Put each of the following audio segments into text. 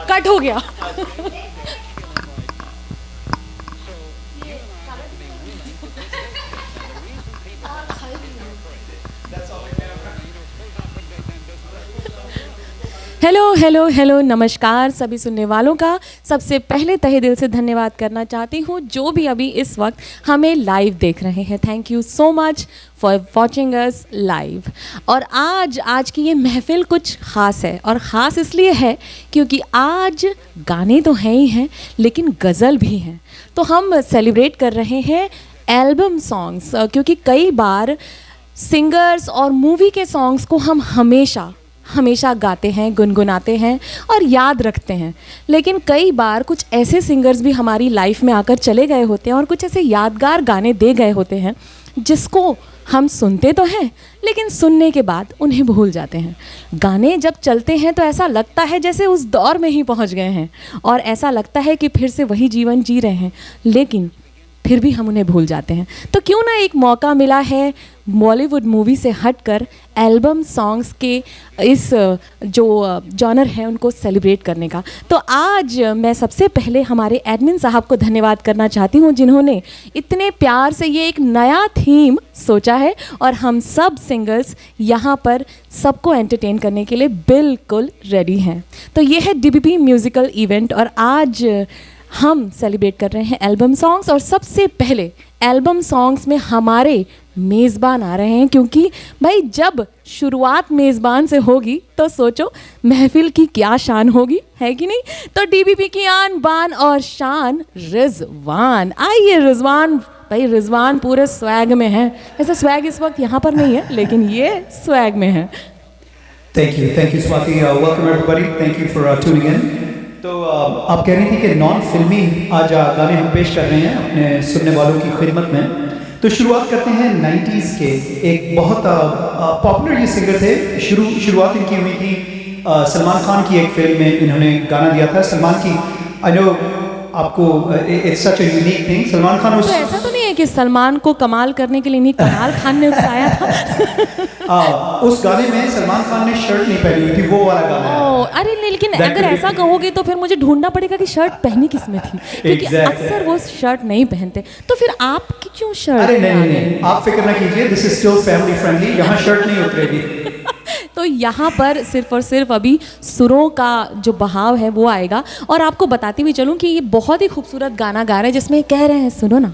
Cut हो गया। Hello hello hello, नमस्कार सभी सुनने वालों का। सबसे पहले तहे दिल से धन्यवाद करना चाहती हूँ जो भी अभी इस वक्त हमें लाइव देख रहे हैं। Thank you so much for watching us live. और आज की ये महफिल कुछ ख़ास है, और ख़ास इसलिए है क्योंकि आज गाने तो हैं ही हैं लेकिन गज़ल भी हैं। तो हम सेलिब्रेट कर रहे हैं एल्बम सॉन्ग्स, क्योंकि कई बार सिंगर्स और मूवी के सॉन्ग्स को हम हमेशा गाते हैं, गुनगुनाते हैं और याद रखते हैं, लेकिन कई बार कुछ ऐसे सिंगर्स भी हमारी लाइफ में आकर चले गए होते हैं और कुछ ऐसे यादगार गाने दे गए होते हैं जिसको हम सुनते तो हैं लेकिन सुनने के बाद उन्हें भूल जाते हैं। गाने जब चलते हैं तो ऐसा लगता है जैसे उस दौर में ही पहुंच गए हैं और ऐसा लगता है कि फिर से वही जीवन जी रहे हैं, लेकिन फिर भी हम उन्हें भूल जाते हैं। तो क्यों ना एक मौका मिला है बॉलीवुड मूवी से हटकर एल्बम सॉन्ग्स के इस जो जॉनर है उनको सेलिब्रेट करने का। तो आज मैं सबसे पहले हमारे एडमिन साहब को धन्यवाद करना चाहती हूँ जिन्होंने इतने प्यार से ये एक नया थीम सोचा है और हम सब सिंगर्स यहाँ पर सबको एंटरटेन करने के लिए बिल्कुल रेडी हैं। तो ये है DBP म्यूज़िकल इवेंट और आज हम सेलिब्रेट कर रहे हैं एल्बम सॉन्ग्स। और सबसे पहले एल्बम सॉन्ग्स में हमारे मेज़बान आ रहे हैं, क्योंकि भाई जब शुरुआत मेज़बान से होगी तो सोचो महफिल की क्या शान होगी, है कि नहीं। तो DBP की आन बान और शान रिजवान। आइए रिजवान भाई, रिजवान पूरे स्वैग में है। ऐसा स्वैग इस वक्त यहाँ पर नहीं है लेकिन ये स्वैग में है। Thank you Swati. Welcome everybody, thank you for tuning in. तो आप कह रही थी कि नॉन फिल्मी आज गाने हम पेश कर रहे हैं अपने सुनने वालों की खिदमत में। तो शुरुआत करते हैं 90s के। एक बहुत पॉपुलर ये सिंगर थे, शुरुआत इनकी हुई थी सलमान खान की एक फिल्म में इन्होंने गाना दिया था। सलमान की आई नो आपको it's such a unique thing. Salman Khan तो ऐसा तो नहीं है कि सलमान को कमाल करने के लिए नहीं कमाल खान ने उकसाया था। उस गाने में सलमान खान ने शर्ट नहीं पहनी हुई थी, वो वाला गाना है। अरे लेकिन अगर ऐसा कहोगे तो फिर मुझे ढूंढना पड़ेगा कि शर्ट पहनी किसमें थी, क्योंकि अक्सर वो शर्ट नहीं पहनते। तो फिर आप क्यों शर्ट? अरे नहीं, आप फिक्र ना कीजिए, this is still family friendly, यहाँ शर्ट नहीं उतरेगी। तो यहाँ पर सिर्फ और सिर्फ अभी सुरों का जो बहाव है वो आएगा। और आपको बताती हुई चलूँ कि ये बहुत ही खूबसूरत गाना गा रहे हैं जिसमें कह रहे हैं, सुनो ना,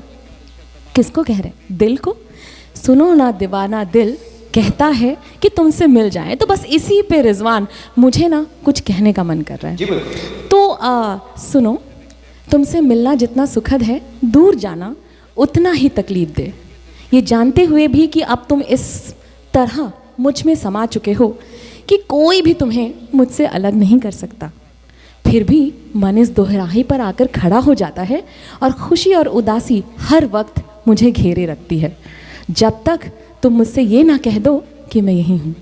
किसको कह रहे हैं? दिल को। सुनो ना दीवाना दिल कहता है कि तुमसे मिल जाए। तो बस इसी पे रिजवान मुझे ना कुछ कहने का मन कर रहा है। तो सुनो, तुमसे मिलना जितना सुखद है, दूर जाना उतना ही तकलीफ दे। ये जानते हुए भी कि अब तुम इस तरह मुझ में समा चुके हो कि कोई भी तुम्हें मुझसे अलग नहीं कर सकता, फिर भी मन इस दोहराही पर आकर खड़ा हो जाता है और खुशी और उदासी हर वक्त मुझे घेरे रखती है। जब तक तुम मुझसे ये ना कह दो कि मैं यहीं हूँ,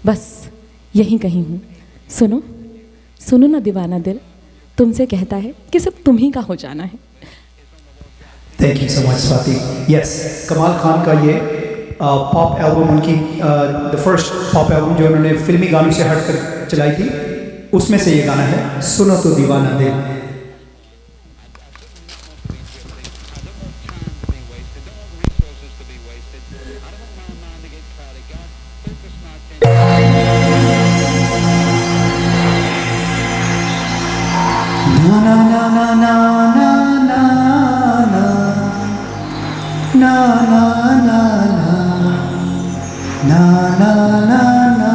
बस यहीं कहीं हूँ। सुनो, सुनो ना दीवाना दिल तुमसे कहता है कि सब तुम ही का हो जाना है। Thank you so much Swati. Yes, कमाल खान का ये पॉप एल्बम, उनकी द फर्स्ट पॉप एल्बम जो उन्होंने फिल्मी गानों से हटकर चलाई थी, उसमें से ये गाना है सुनो तो दीवाना दिल। ना ना ना ना ना ना ना ना ना ना ना ना ना।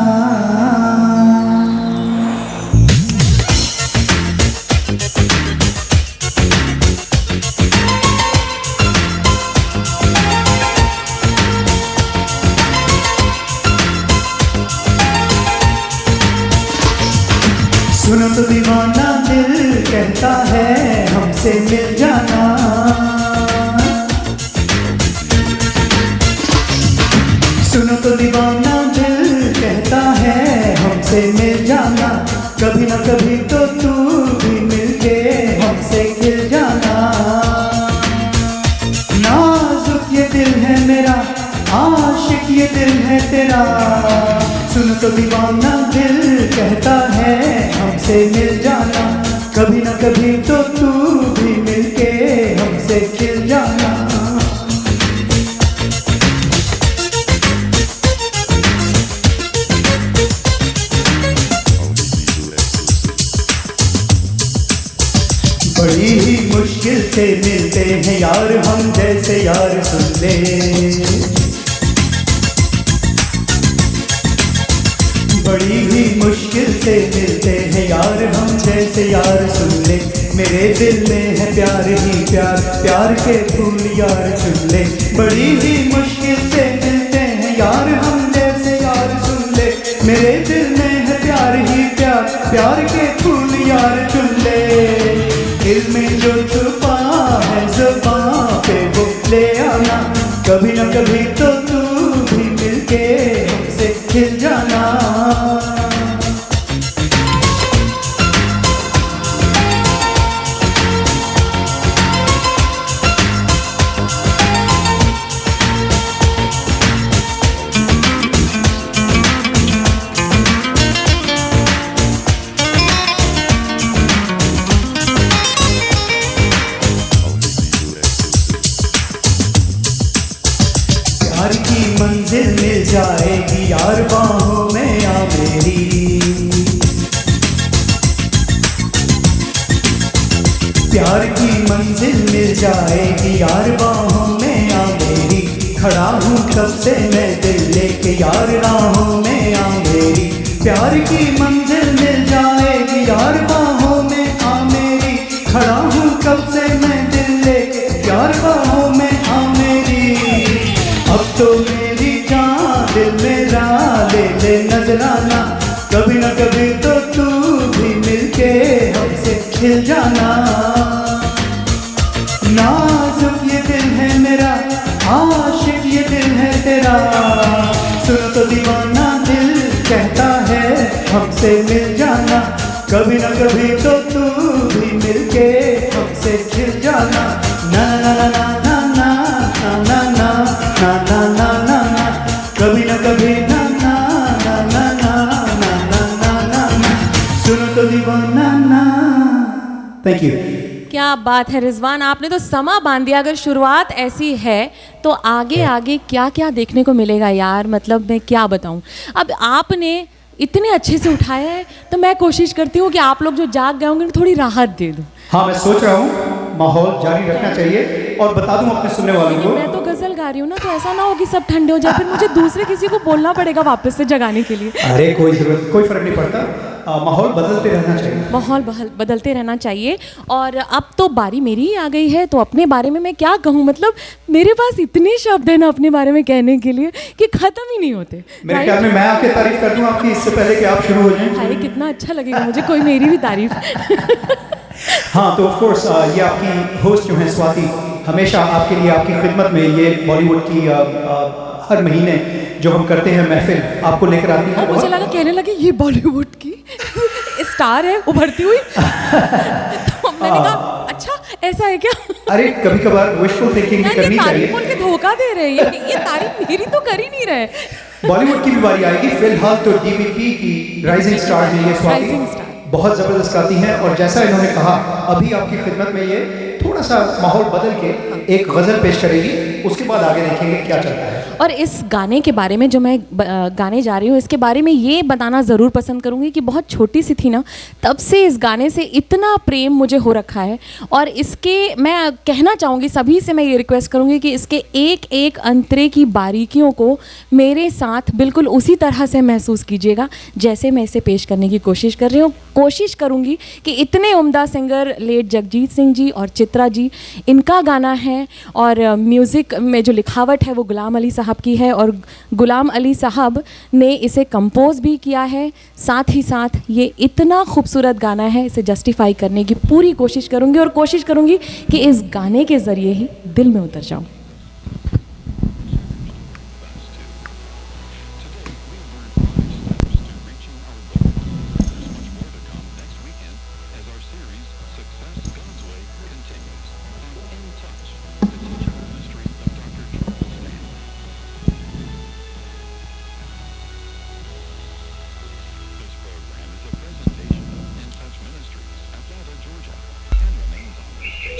सुनो तो दीवाना दिल कहता है हमसे मिल जाना। सुनो तो दीवाना दिल कहता है हमसे मिल जाना। कभी ना कभी तो तू भी मिलके हमसे खिल जाना। नाजुक ये दिल है मेरा, आशिक ये दिल है तेरा। सुनो तो दीवाना दिल कहता है हमसे मिल जाना। कभी ना कभी तो तू भी मिलके हमसे खिल जाना। बड़ी ही मुश्किल से मिलते हैं यार हम जैसे यार, सुन ले। बड़ी ही मुश्किल से मिलते हैं यार हम जैसे यार, सुन ले। मेरे दिल में है प्यार ही प्यार, प्यार के फूल यार चुन ले। बड़ी ही मुश्किल से मिलते हैं यार हम जैसे यार, सुन ले। मेरे दिल में है प्यार ही प्यार, प्यार के फूल यार चुन ले। दिल में जो छुपा है ज़ुबान पे वो ले आना। कभी ना कभी तो तू भी मिलके हमसे खिल जाना। प्यार की मंजिल मिल जाएगी यार बाहों में आ मेरी। प्यार की मंजिल मिल जाएगी यार बाहों में आ मेरी। खड़ा हूँ कब से मैं दिल लेके यार राहों में आ मेरी। प्यार की मंजिल मिल जाएगी यार बाहों में आ मेरी। खड़ा हूँ कब से मैं दिल लेके यार बाहों में आ मेरी। अब तो मेरी जान दिल मेरा ले ले नजराना। कभी ना कभी तो तू भी मिलके हमसे खिल जाना। नाजुक ये दिल है मेरा, आशिक ये दिल है तेरा। सुनो तो दीवाना दिल कहता है हमसे मिल जाना। कभी ना कभी तो तू भी मिलके हमसे खिल जाना। ना ना ना ना ना ना ना ना ना ना ना ना ना। कभी ना कभी ना ना ना ना ना ना ना ना ना ना। सुनो तो दीवाना ना। Thank you. क्या बात है रिजवान, आपने तो समा बांध दिया। अगर शुरुआत ऐसी है तो आगे आगे क्या क्या देखने को मिलेगा यार, मतलब मैं क्या बताऊं। अब आपने इतने अच्छे से उठाया है तो मैं कोशिश करती हूँ कि आप लोग जो जाग गए होंगे थोड़ी राहत दे दूँ। हाँ, मैं सोच रहा हूँ माहौल जारी रखना चाहिए। और बता दूँ अपने सुनने वालों लेकिन को, मैं तो गजल गा रही हूँ ना, तो ऐसा ना हो कि सब ठंडे हो जाए, फिर मुझे दूसरे किसी को बोलना पड़ेगा वापस से जगाने के लिए। अरे कोई जरूरत, कोई फर्क नहीं पड़ता। माहौल बदलते रहना चाहिए। माहौल बदलते रहना चाहिए। और अब तो बारी मेरी ही आ गई है, तो अपने बारे में मैं क्या कहूँ, मतलब मेरे पास इतने शब्द हैं ना अपने बारे में कहने के लिए कि ख़त्म ही नहीं होते। मेरे ख्याल में मैं आके तारीफ कर दूं आपकी इससे पहले कि आप शुरू हो जाएं। हाय, कितना अच्छा लगेगा मुझे कोई मेरी भी तारीफ। हाँ, तो ऑफ कोर्स ये आपकी होस्ट जो हैं स्वाति, हमेशा आपके लिए आपकी खिदमत में ये बॉलीवुड की हर महीने जो हम करते हैं महफिल आपको लेकर आती है। और मुझे लगा कहने लगे ये बॉलीवुड की स्टार है उभरती हुई। तो मैंने कहा अच्छा ऐसा है क्या। अरे कभी कभार विशफुल थिंकिंग भी करनी चाहिए। तारीफ बोल के धोखा दे रहे हैं, ये तारीफ मेरी तो कर ही नहीं रहे। बॉलीवुड की भी बारी आएगी। फिलहाल तो डीवीपी की राइजिंग स्टार है ये स्वाति, बहुत ज़बरदस्त गाती हैं। और जैसा इन्होंने कहा अभी आपकी खिदमत में ये थोड़ा सा माहौल बदल के एक गज़ल पेश करेगी, उसके बाद आगे देखेंगे क्या चलता है। और इस गाने के बारे में जो मैं गाने जा रही हूँ, इसके बारे में ये बताना ज़रूर पसंद करूँगी कि बहुत छोटी सी थी ना, तब से इस गाने से इतना प्रेम मुझे हो रखा है। और इसके मैं कहना चाहूँगी, सभी से मैं ये रिक्वेस्ट करूँगी कि इसके एक एक अंतरे की बारीकियों को मेरे साथ बिल्कुल उसी तरह से महसूस कीजिएगा जैसे मैं इसे पेश करने की कोशिश कर रही हूँ। कोशिश करूँगी कि इतने उम्दा सिंगर लेट जगजीत सिंह जी और चित्रा जी, इनका गाना है और म्यूज़िक में जो लिखावट है वो गुलाम अली साहब की है, और गुलाम अली साहब ने इसे कंपोज भी किया है। साथ ही साथ ये इतना खूबसूरत गाना है, इसे जस्टिफाई करने की पूरी कोशिश करूँगी और कोशिश करूँगी कि इस गाने के ज़रिए ही दिल में उतर जाऊँ।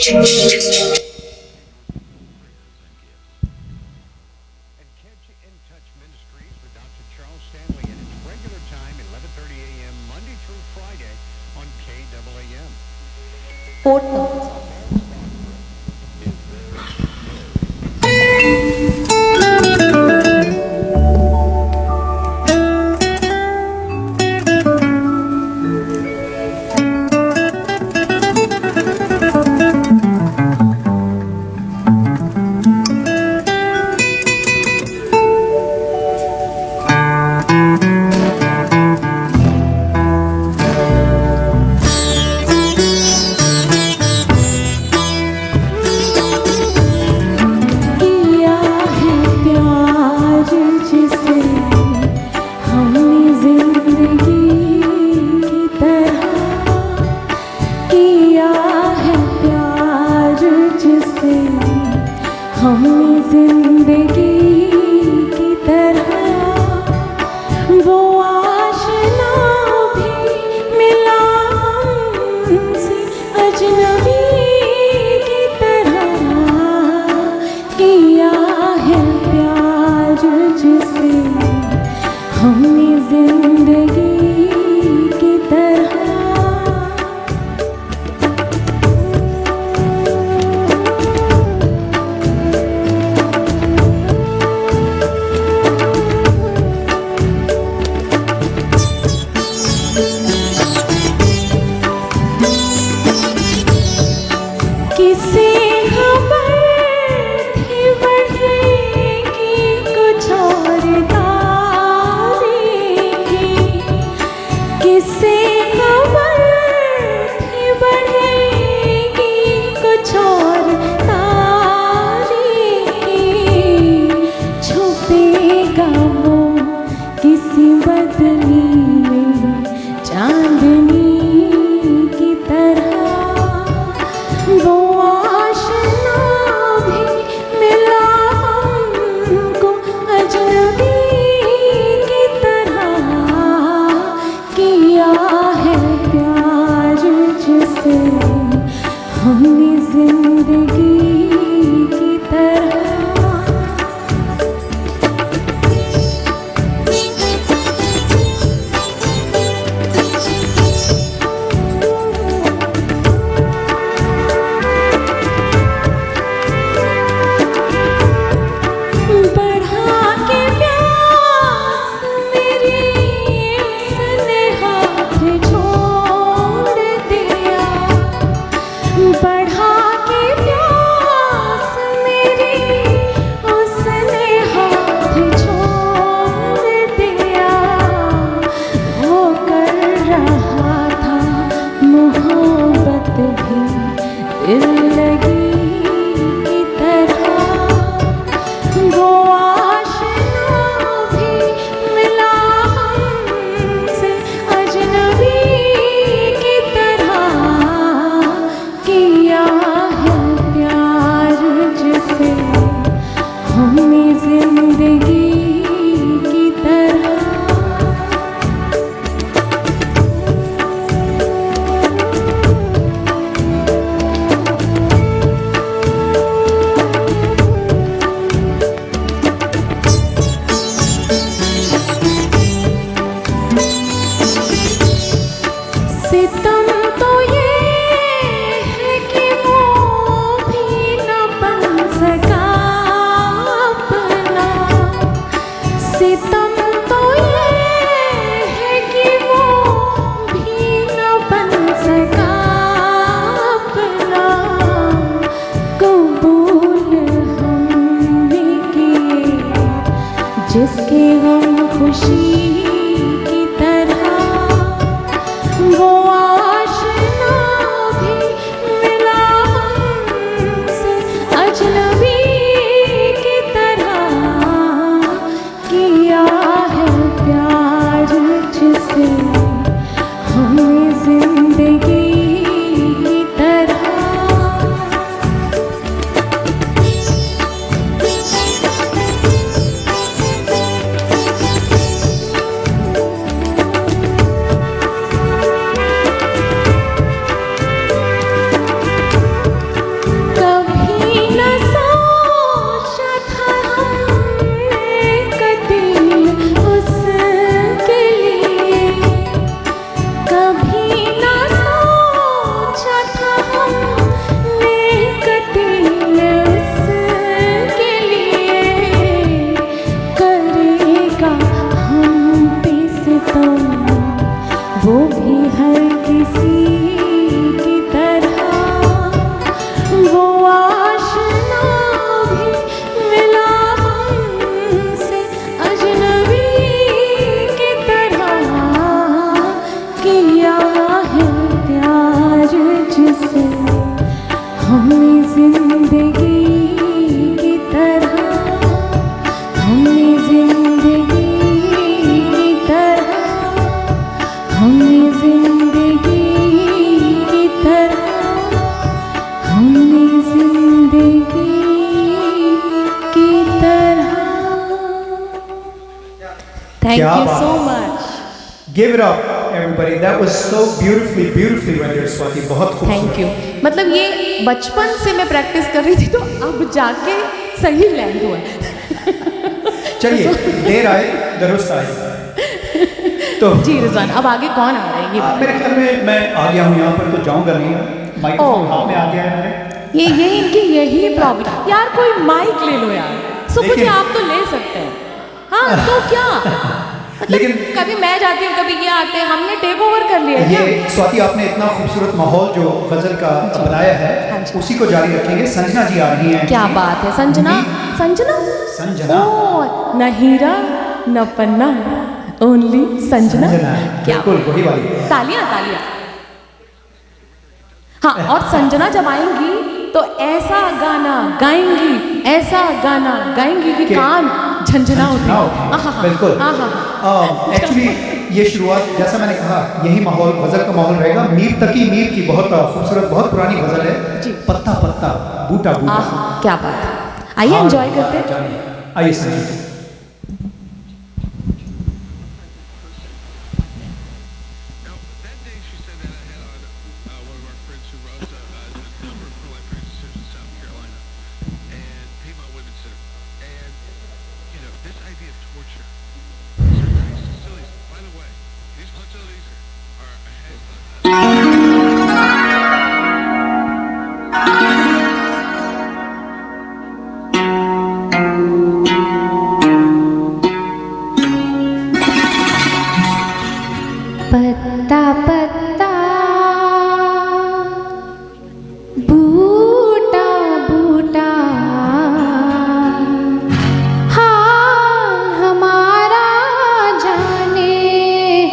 And Catch in Touch Ministries with Dr. Charles Stanley at its regular time, 11:30 a.m. Monday through Friday on KAAM. किया है प्यार जिसे हमने जिंदगी की तरह किया है प्यार जिसे हमने जिंदगी की तरह वो आशना भी मिला हमसे अजनबी की तरह किया है प्यार जिसे हमने जिंदगी की तरह किसे खबर थी बढ़ेगी कुछ और तारीखी किसे खबर थी बढ़ेगी कुछ और तारीखी छुपेगा वो किसी बदली में चांदनी की तरह वो आशना भी मिला हमको अजनबी की तरह किया है प्यार जिसे हमने जिंदगी की तरह बढ़ा के प्यास मेरी उसने हाथ छोड़ दिया बढ़ा के प्यास मेरी उसने हाथ छोड़ दिया वो कर रहा था मोहब्बत भी दिल लगी की तरह वो आशना भी मिला हमसे अजनबी की तरह किया है प्यार जिसे हमने जिंदगी की तरह हमने जिंदगी की तरह, हमने जिंदगी की तरह, हमने जिंदगी की तरह, हमने जिंदगी की तरह। थैंक क्या यू बात सो है। Much. Give it up, everybody. That was so beautifully rendered, Swati. बहुत खूबसूरत। Thank you. मतलब ये बचपन से मैं प्रैक्टिस कर रही थी तो अब जाके सही लैंड हुआ। चलिए, देर आए दुरुस्त आए। तो जी रिजवान, अब आगे कौन आ रहा है ये मेरे ख्याल में मैं आ गया हूँ यहाँ पर, तो जाऊँगा नहीं। माइक्रोफोन हाथ में आ गया है मेरे। ये इनकी यही प्रॉब्लम। यार कोई माइक ले लो यार। सुबह लेकिन- आप तो ले सकते हैं। हाँ तो क्या मतलब लेकिन कभी मैं जाती हूँ कभी ये आते हैं, हमने टेक ओवर कर लिया क्या? ये स्वाति, आपने इतना खूबसूरत माहौल जो गजल का बनाया हाँ है, जी। उसी को जारी रखेंगे। संजना जी आ रही हैं। क्या बात है। संजना, संजना, संजना। ओ न हीरा न पन्ना, ओनली संजना। संजना, क्या बिल्कुल वही वाली। तालियां तालियां। हाँ, और संजना जब आएंगी तो ऐसा गाना गाएंगी, ऐसा गाना गाएंगी कि कान झंझना उठे। बिल्कुल। एक्चुअली ये शुरुआत, जैसा मैंने कहा, यही माहौल गजल का माहौल रहेगा। मीर तकी मीर की बहुत खूबसूरत, बहुत पुरानी गजल है। जी। पत्ता पत्ता बूटा बूटा। क्या बात है। आइए एंजॉय करते हैं। जानिए। आइए Sanjana ji. Now, that day she said that I had on one of our friends who wrote the number for Life Rangers in South Carolina and Piedmont Women's Center. And, you know, this idea of torture is very silly. By the way, these facilities are ahead. पत्ता पत्ता बूटा बूटा, हाल हमारा जाने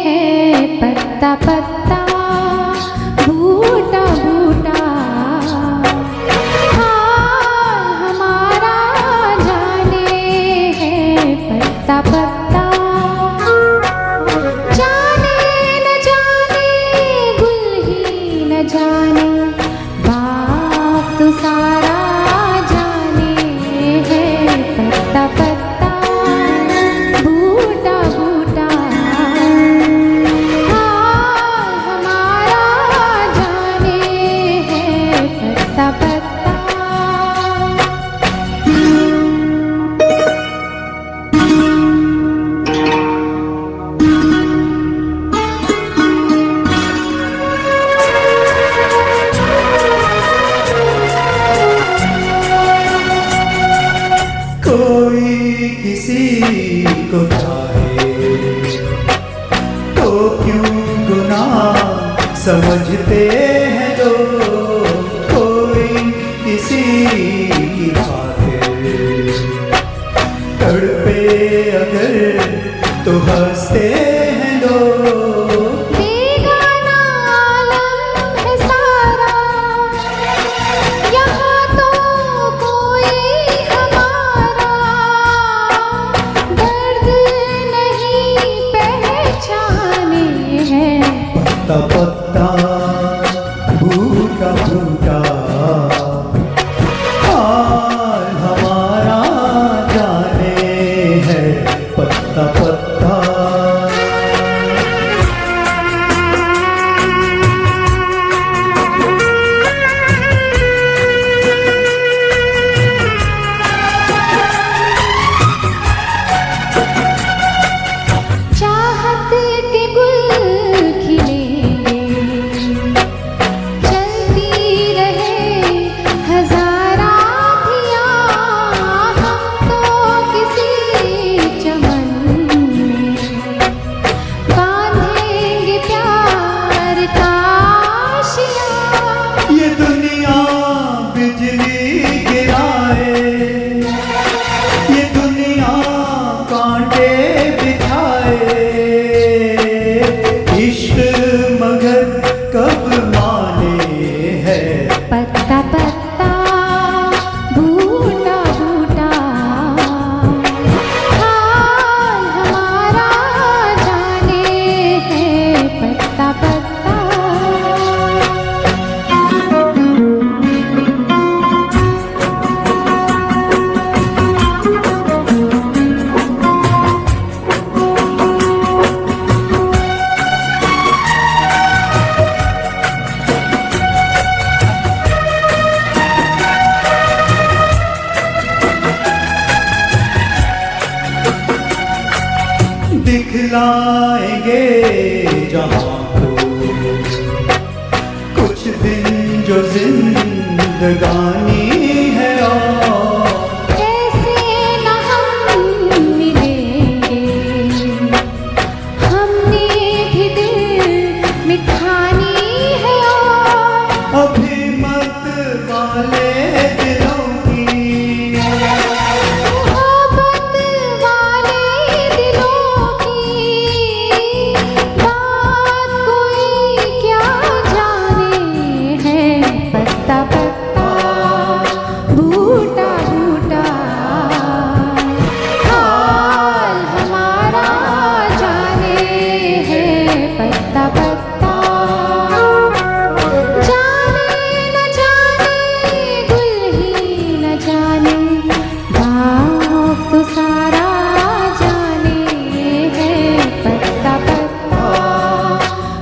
है। पत्ता पत्ता बूटा बूटा, हाल हमारा जाने है। पत्ता पत्ता जाने न जाने, गुल ही न जाने, बाग तो सारा जाने है। पत्ता पत्ता बूटा बूटा, हाल हमारा जाने है। पत्ता पत्ता कोई किसी को चाहे तो क्यों गुनाह समझते हैं लोग। कोई किसी की खातिर तड़पे अगर तो हंसते हैं लोग। बेगाना आलम है सारा, यहाँ तो कोई हमारा दर्द नहीं पहचाने हैं। पत्ता पत्ता बूटा बूटा, हाल हमारा जाने है। पत्ता पत्ता चाहत के गुल खिलेंगे, चलती दिलाएंगे जहां को, कुछ दिन जो जिंदगानी है और कैसे न हम मिलेंगे, हमने भी दिल मिठानी है और अभी मत वाले दिलों की मोहब्बत वाले दिलों की बात कोई क्या जाने है। पत्ता पत्ता बूटा बूटा हाल हमारा जाने है। पत्ता पत्ता जाने न जाने गुल ही न जाने भाव तो सारा जाने है। पत्ता पत्ता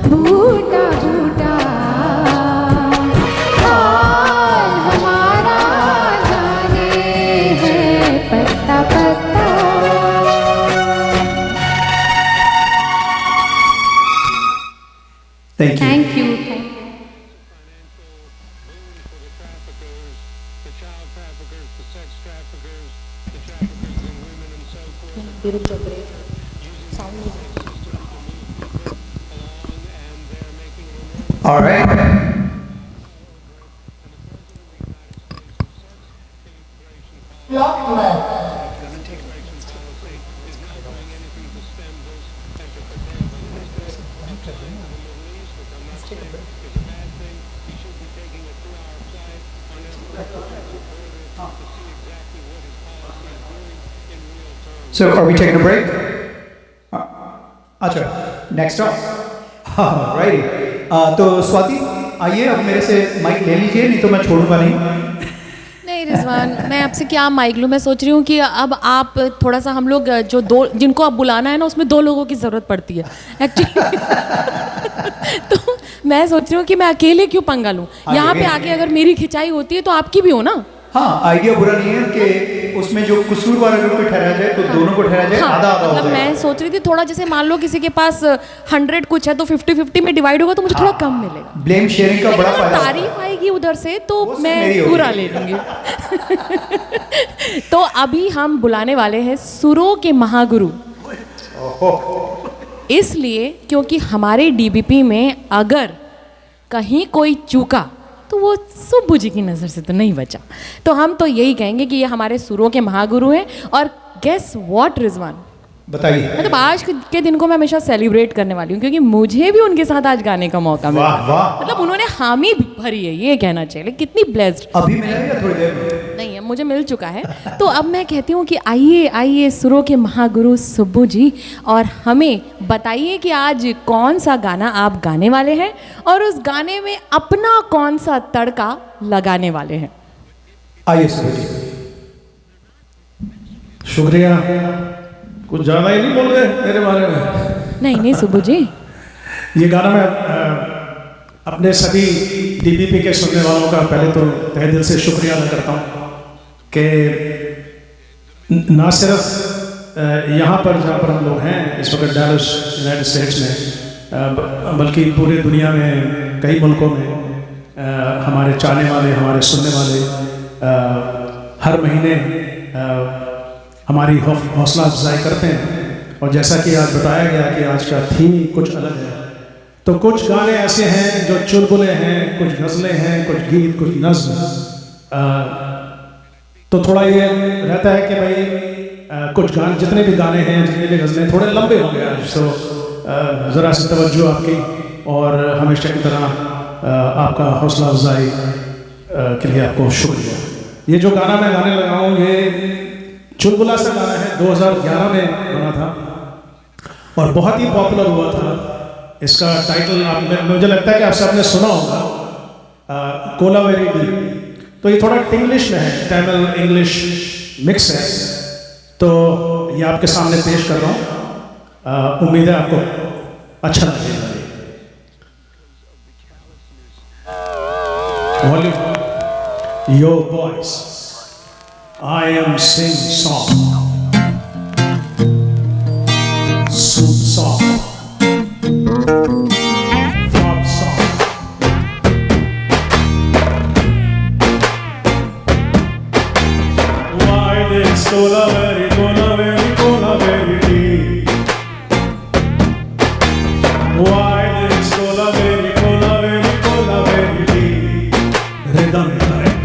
बूटा बूटा हाल हमारा जाने है। पत्ता पत्ता thank you. Thank you. the child traffickers, the sex traffickers, the traffickers in women and so forth. All right. So are we taking a break? अच्छा, next up. Alrighty. तो स्वाति आइए, अब मेरे से माइक ले लीजिए, नहीं तो मैं छोड़ूंगा नहीं। नहीं रिजवान, मैं आपसे क्या माइक लूँ। मैं सोच रही हूँ कि अब आप थोड़ा सा, हम लोग जो दो जिनको आप बुलाना है ना, उसमें दो लोगों की ज़रूरत पड़ती है एक्चुअली। तो मैं सोच रही हूँ कि मैं अकेले क्यों पंगा लूँ। यहाँ पे आके अगर मेरी खिंचाई होती है तो आपकी भी हो ना। हाँ, आइडिया बुरा नहीं है कि उसमें जो कसूरवार अगर कोई ठहरा जाए तो दोनों को ठहरा जाए, आधा आधा हो मतलब जाए। मैं सोच रही थी थोड़ा, जैसे मान लो किसी के पास 100 कुछ है तो 50-50 में डिवाइड होगा तो मुझे थोड़ा कम मिलेगा। ब्लेम शेयरिंग का लेकिन बड़ा अगर फायदा होता है। तारीफ आएगी उधर से तो वो सब मेरी मैं होगी। पूरा ले लूंगी। तो अभी हम बुलाने वाले हैं सुरों के महागुरु, इसलिए क्योंकि हमारे डीबीपी में अगर कहीं कोई चूका तो वो सुब्बू जी की नज़र से तो नहीं बचा। तो हम तो यही कहेंगे कि ये हमारे सुरों के महागुरु हैं। और गेस व्हाट रिजवान, बताइए। मतलब आज के दिन को मैं हमेशा सेलिब्रेट करने वाली हूँ क्योंकि मुझे भी उनके साथ आज गाने का मौका मिला। वाह वाह। मतलब उन्होंने हामी भरी है, ये कहना चाहिए। कितनी ब्लेस्ड। अभी मिला है या थोड़ी देर में? नहीं है, मुझे मिल चुका है। तो अब मैं कहती हूँ कि आइए आइए सुरों के महागुरु सुब्बू जी, और हमें बताइए कि आज कौन सा गाना आप गाने वाले हैं और उस गाने में अपना कौन सा तड़का लगाने वाले हैं। आइए सुबह जी। शुक्रिया। कुछ ज़्यादा ही नहीं बोल रहे मेरे बारे में। नहीं नहीं सुब्बू जी, ये गाना मैं अपने सभी डीबीपी के सुनने वालों का पहले तो तहे दिल से शुक्रिया अदा करता हूँ कि ना सिर्फ यहाँ पर जहाँ पर हम लोग हैं इस वक्त डैलस यूनाइटेड स्टेट्स में, बल्कि पूरी दुनिया में कई मुल्कों में हमारे चाहने वाले, हमारे सुनने वाले हर महीने हमारी हौसला अफजाई करते हैं। और जैसा कि आज बताया गया कि आज का थीम ही कुछ अलग है, तो कुछ गाने ऐसे हैं जो चुलबुले हैं, कुछ गज़लें हैं, कुछ गीत, कुछ नज़्म। तो थोड़ा ये रहता है कि भाई कुछ गाने, जितने भी गाने हैं, जितने भी गज़लें थोड़े लंबे हो गए आज, तो ज़रा सी तवज्जो आपकी और हमेशा की तरह आपका हौसला अफजाई के लिए आपको शुक्रिया। ये जो गाना मैं गाने लगा हूँ ये चुलबुला सा गाना है, 2011 में बना था और बहुत ही पॉपुलर हुआ था। इसका टाइटल मुझे लगता है कि आप सबने सुना होगा, कोलावेरी डी। तो ये थोड़ा इंग्लिश में है, तमिल इंग्लिश मिक्स है, तो ये आपके सामने पेश कर रहा हूँ। उम्मीद है आपको अच्छा लगेगा। Volume, your voice. I am sing song, soup song. cola very cola very deep? Why this cola very deep? Rhythm correct.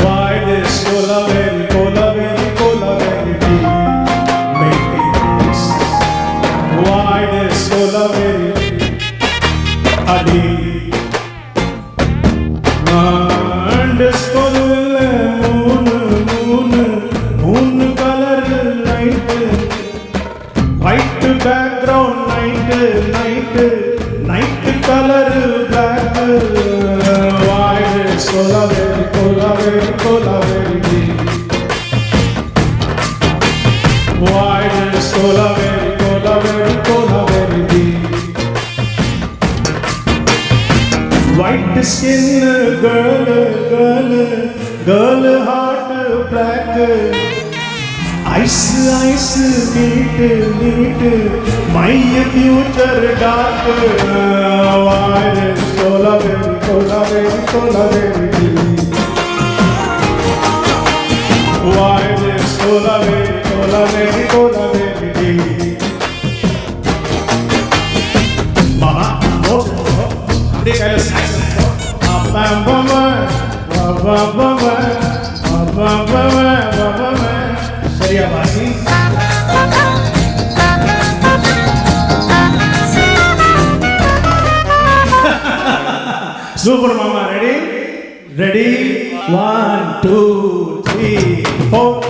Why this cola very deep? Make me please. Why this cola very deep? Disco moon color light, white background night color black. Why this cola very deep? Why this cola very deep? White skin girl heart black. Ice meet my future dark. Why this cola very deep? Why this cola very deep? Mama, no, they kind of snacks. Seria Basi. Super Mama, ready? Ready? 1, 2, 3, 4.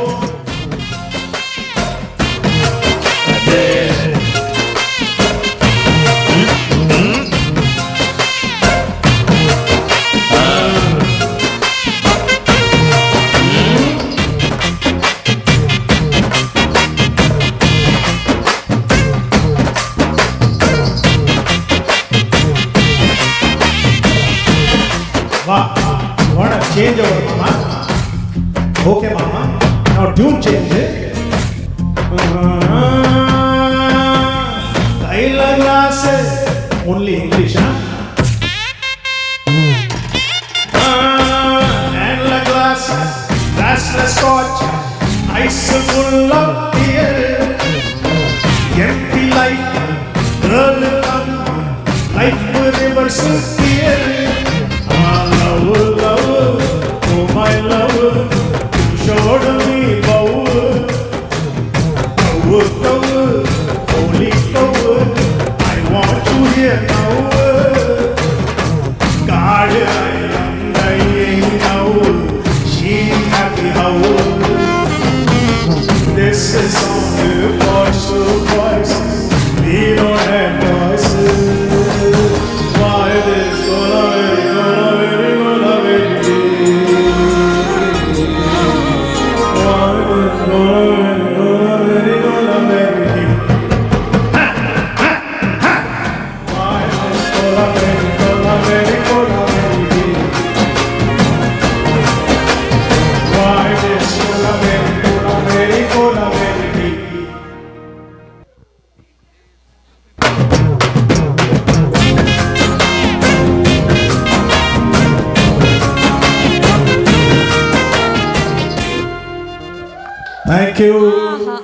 Wow, what a change over, Mama. Okay, Mama. Now tune change. Kaila glasses, only English, huh? And la glasses, glassless scotch, ice full of beer. Empty life, girl come, life reverses fear. Love, oh my love, you showed me power. Holy power, I want to hear now. God, I am dying now. She's happy how. This is only voice to voice. We don't have voices. Why this cola very Thank you.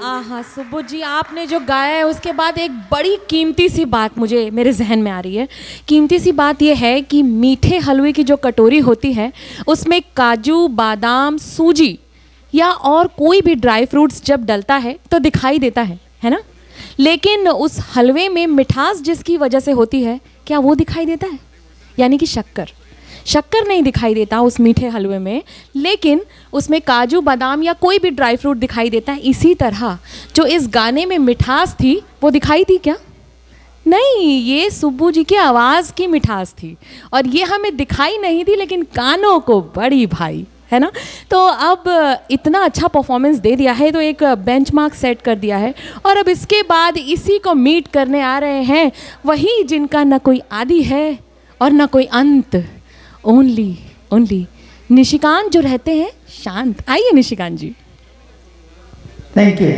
आहा सुबोध जी, आपने जो गाया है उसके बाद एक बड़ी कीमती सी बात मुझे मेरे जहन में आ रही है। कीमती सी बात यह है कि मीठे हलवे की जो कटोरी होती है उसमें काजू, बादाम, सूजी या और कोई भी ड्राई फ्रूट्स जब डलता है तो दिखाई देता है ना? लेकिन उस हलवे में मिठास जिसकी वजह से होती है, क्या वो दिखाई देता है? यानी कि शक्कर नहीं दिखाई देता उस मीठे हलवे में, लेकिन उसमें काजू, बादाम या कोई भी ड्राई फ्रूट दिखाई देता है। इसी तरह जो इस गाने में मिठास थी वो दिखाई दी क्या? नहीं, ये सुब्बू जी की आवाज़ की मिठास थी और ये हमें दिखाई नहीं दी, लेकिन कानों को बड़ी भाई, है ना? तो अब इतना अच्छा परफॉर्मेंस दे दिया है तो एक बेंचमार्क सेट कर दिया है और अब इसके बाद इसी को मीट करने आ रहे हैं वही जिनका न कोई आदि है और न कोई अंत, ओनली निशिकांत जो रहते हैं शांत। आइए Nishikant ji. Thank you.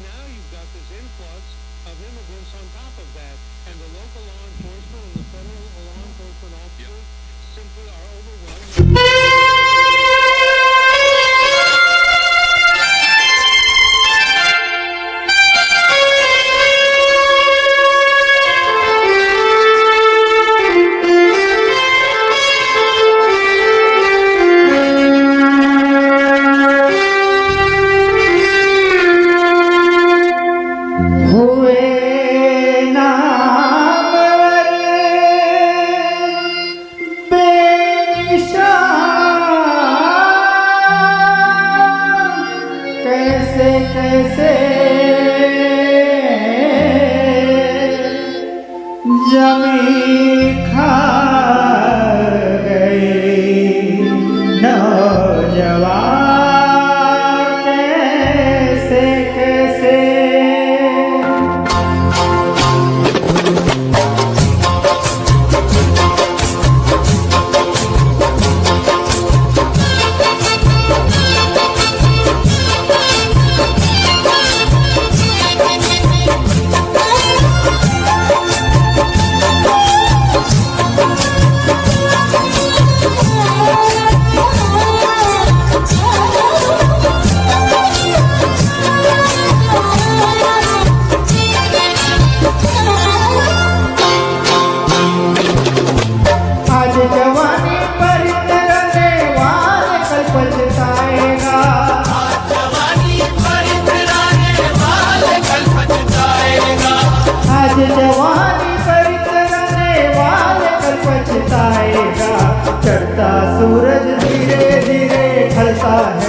Now you've got this this influx of immigrants on top of that, and the local law enforcement and the federal law enforcement officers simply are overwhelmed. हुए नामवर बेनिशान, कैसे कैसे जमी खा गई नौजवान, कैसे कैसे। आज जवानी पर तरने वाले कल पछताएगा, आज जवानी पर तरने वाले कल पछताएगा, आज जवानी पर तरने वाले कल पछताएगा। चढ़ता सूरज धीरे धीरे ढलता है।